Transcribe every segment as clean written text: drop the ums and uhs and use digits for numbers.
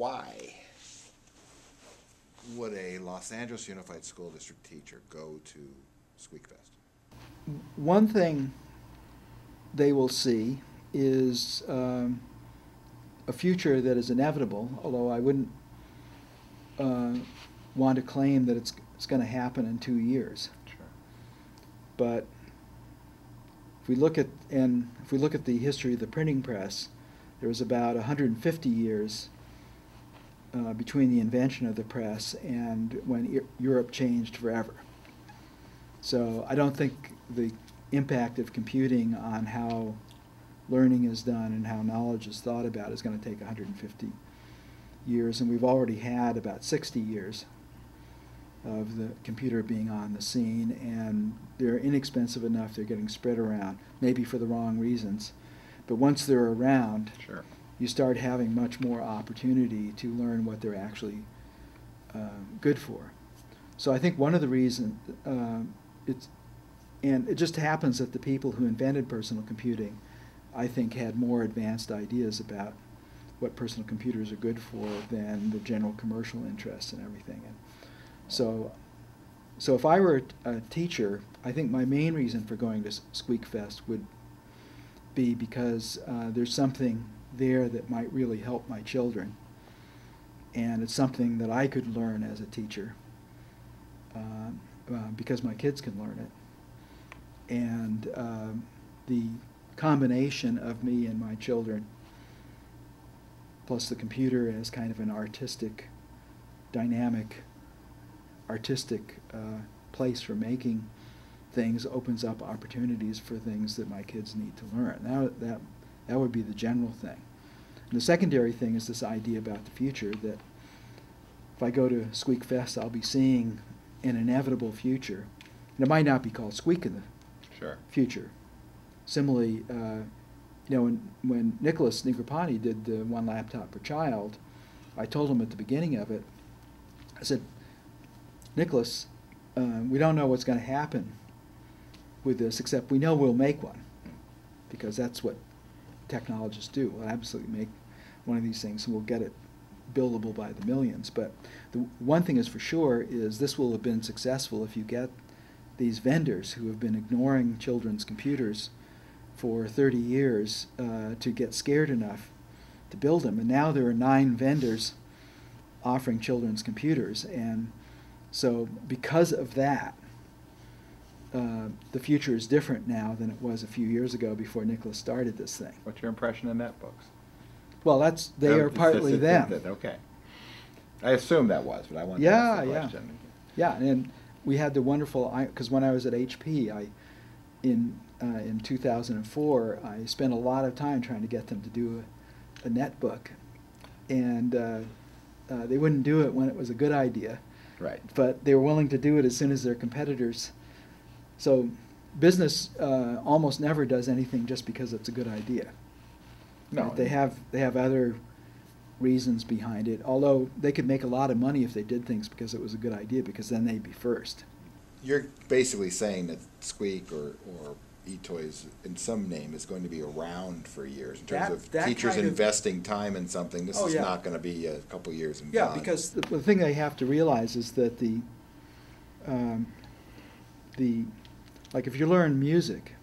why would a Los Angeles Unified School District teacher go to SqueakFest? One thing they will see is a future that is inevitable, although I wouldn't want to claim that it's going to happen in 2 years. Sure. But if we look at the history of the printing press, there was about 150 years between the invention of the press and when Europe changed forever. So I don't think the impact of computing on how learning is done and how knowledge is thought about is going to take 150 years, and we've already had about 60 years of the computer being on the scene, and they're inexpensive enough, they're getting spread around, maybe for the wrong reasons. But once they're around, Sure. you start having much more opportunity to learn what they're actually good for. So I think one of the reasons, and it just happens that the people who invented personal computing, I think, had more advanced ideas about what personal computers are good for than the general commercial interests and everything. And so if I were a teacher, I think my main reason for going to SqueakFest would be because there's something there that might really help my children, and it's something that I could learn as a teacher because my kids can learn it. And the combination of me and my children, plus the computer as kind of an artistic, dynamic, artistic place for making things, opens up opportunities for things that my kids need to learn. That would be the general thing. And the secondary thing is this idea about the future, that if I go to SqueakFest, I'll be seeing an inevitable future. And it might not be called Squeak in the Sure. future. Similarly, when Nicholas Negroponte did the One Laptop Per Child, I told him at the beginning of it, I said, Nicholas, we don't know what's going to happen with this, except we know we'll make one, because that's what technologists do. We'll absolutely make one of these things, and we'll get it buildable by the millions. But the one thing is for sure is this will have been successful if you get these vendors who have been ignoring children's computers for 30 years to get scared enough to build them. And now there are 9 vendors offering children's computers. And so because of that, the future is different now than it was a few years ago before Nicholas started this thing. What's your impression of NetBooks? Well, they are partly them. Okay. I assumed that was, but I wanted to ask the question. Yeah, and we had the wonderful, because when I was at HP, in 2004, I spent a lot of time trying to get them to do a netbook, and they wouldn't do it when it was a good idea. Right. But they were willing to do it as soon as their competitors. So business almost never does anything just because it's a good idea. No. Right? They have other reasons behind it, although they could make a lot of money if they did things because it was a good idea, because then they'd be first. You're basically saying that Squeak or eToys in some name is going to be around for years in terms of teachers investing time in something. This is not going to be a couple years and yeah, gone. Because the thing they have to realize is that like if you learn music,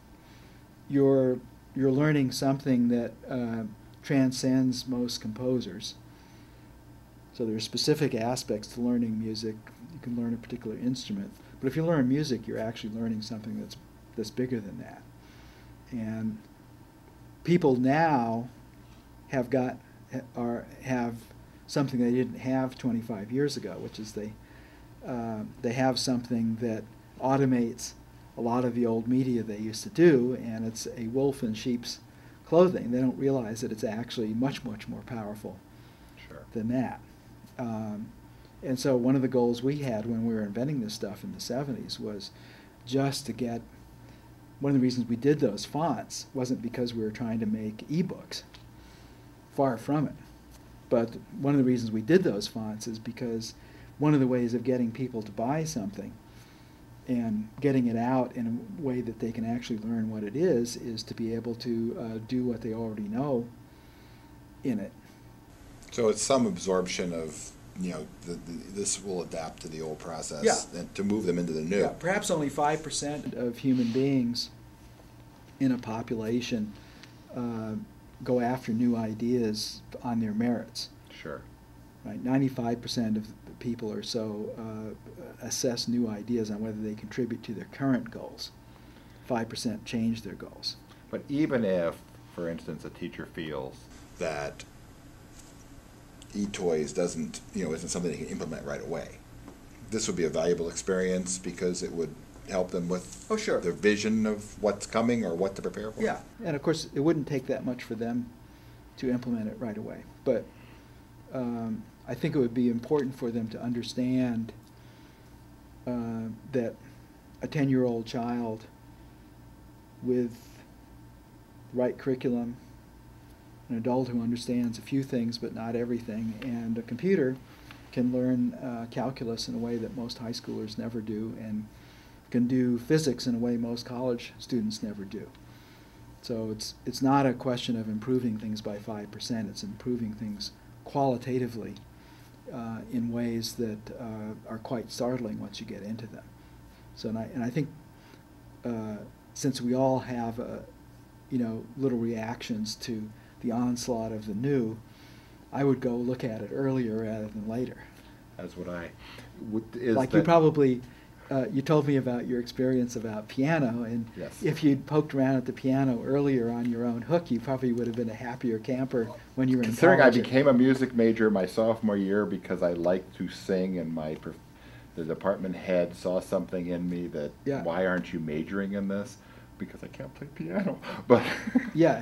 you're learning something that transcends most composers. So there are specific aspects to learning music. You can learn a particular instrument, but if you learn music, you're actually learning something that's bigger than that. And people now have something they didn't have 25 years ago, which is they have something that automates a lot of the old media they used to do, and it's a wolf in sheep's clothing. They don't realize that it's actually much, much more powerful than that. And so one of the goals we had when we were inventing this stuff in the 70s was just to get, one of the reasons we did those fonts wasn't because we were trying to make ebooks. Far from it. But one of the reasons we did those fonts is because one of the ways of getting people to buy something and getting it out in a way that they can actually learn what it is to be able to do what they already know in it. So it's some absorption of, this will adapt to the old process and to move them into the new. Yeah, perhaps only 5% of human beings in a population go after new ideas on their merits. Sure. Right, 95% of the people or so assess new ideas on whether they contribute to their current goals. 5% change their goals. But even if, for instance, a teacher feels that eToys isn't something they can implement right away, this would be a valuable experience because it would help them with their vision of what's coming or what to prepare for. Yeah, and of course it wouldn't take that much for them to implement it right away. But I think it would be important for them to understand that a 10-year-old child with the right curriculum, an adult who understands a few things but not everything, and a computer can learn calculus in a way that most high schoolers never do, and can do physics in a way most college students never do. So it's not a question of improving things by 5%, it's improving things qualitatively in ways that are quite startling once you get into them. So and I think since we all have little reactions to the onslaught of the new, I would go look at it earlier rather than later. That's what I would. You probably, you told me about your experience about piano, and yes. If you'd poked around at the piano earlier on your own hook, you probably would have been a happier camper when you were in college. Considering I became a music major my sophomore year because I liked to sing, and the department head saw something in me that, why aren't you majoring in this? Because I can't play piano. But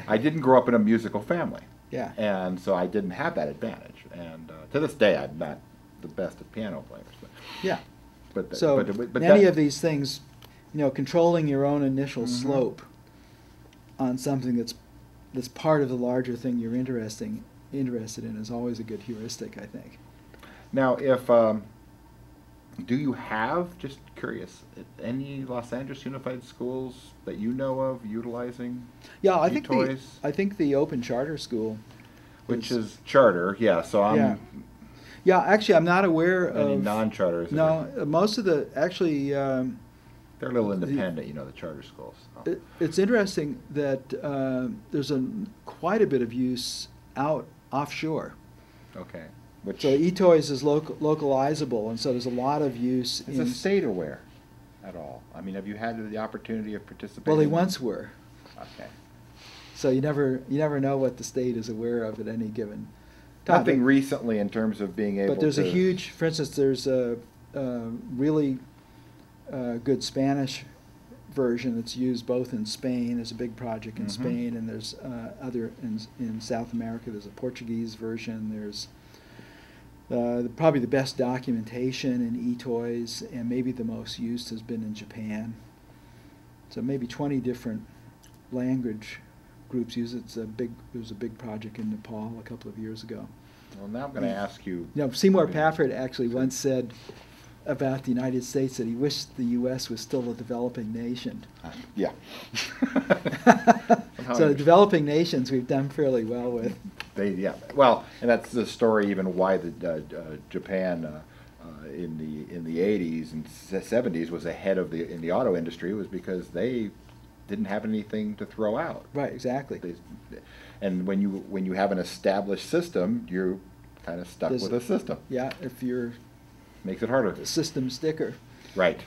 I didn't grow up in a musical family. Yeah. And so I didn't have that advantage. And to this day, I'm not the best of piano players. But yeah. But any of these things, controlling your own initial slope on something that's part of the larger thing you're interested in is always a good heuristic, I think. Now, do you have, just curious, any Los Angeles Unified Schools that you know of utilizing eToys? I think the Open Charter School, which is charter, so I'm. Yeah, actually, I'm not aware of any non-charters. No, most of the actually. They're a little independent, the charter schools. It's interesting that there's quite a bit of use offshore. Okay. So eToys is localizable, and so there's a lot of use. Is the state aware at all? I mean, have you had the opportunity of participating? Well, they once were. Okay. So you never know what the state is aware of at any given time. Nothing recently in terms of being able to. But there's a huge, for instance, there's a really good Spanish version that's used both in Spain. There's a big project in Spain, and there's other in South America. There's a Portuguese version. There's probably the best documentation in eToys, and maybe the most used has been in Japan. So maybe 20 different language groups use it. There was a big project in Nepal a couple of years ago. Well, now I'm going to ask you. Seymour Pafford actually once said about the United States that he wished the U.S. was still a developing nation. Yeah. So the developing nations we've done fairly well with. Well, and that's the story even why Japan in the 80s and 70s was ahead of in the auto industry, was because they didn't have anything to throw out. Right, exactly. And when you have an established system, you're kind of stuck with a system. Yeah, if you're makes it harder. A system sticker. Right.